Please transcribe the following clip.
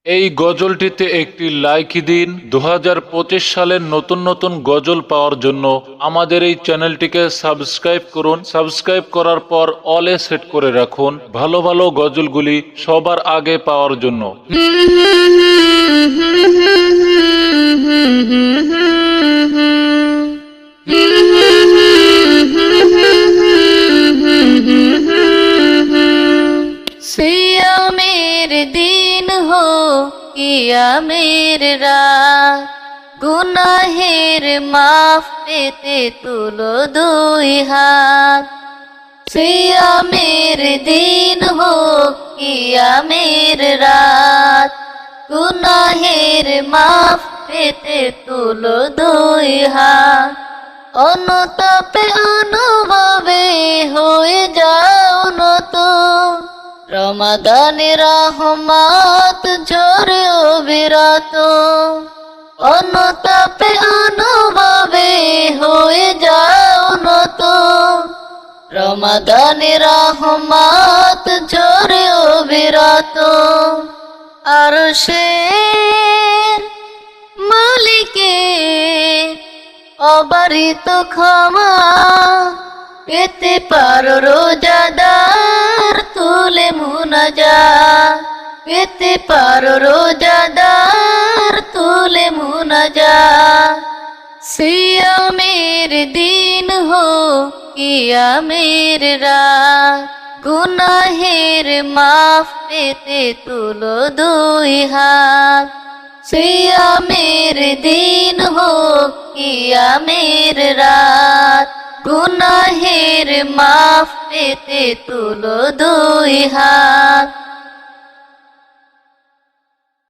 এই গজলটিতে একটি লাইক দিন। 2025 সালের নতুন নতুন গজল পাওয়ার জন্য আমাদের এই চ্যানেলটিকে সাবস্ক্রাইব করুন। সাবস্ক্রাইব করার পর অলে সেট করে রাখুন ভালো ভালো গজলগুলি সবার আগে পাওয়ার জন্য। সিয়ামের দিন হো কিয়ামের রাত, গুনাহের মাফ পেতে তুলো দুই হাত। সিয়ামের দিন হো কিয়ামের রাত, গুনাহের মাফ পেতে তুলো দুই হাত। অনুতাপে অনুভবে হয়ে যাও নতুন, রমাদানে রহমত ঝরে অবিরত। অনুতাপে অনুভবে হয়ে যাও নতুন, রমাদানে রহমত ঝরে অবিরত। আরশের মালিকের অবারিত ক্ষমা পেতে পারো রোজাদার তুলে মুনাজাত, পেতে পারো রোজাদার তুলে মুনাজাত। সিয়ামের দিন হো কিয়ামের রাত, গুনাহের মাফ পেতে তুলো দুই হাত। সিয়ামের দিন হো কিয়ামের রাত, গুনাহের মাফ পেতে তুলো দুই হাত।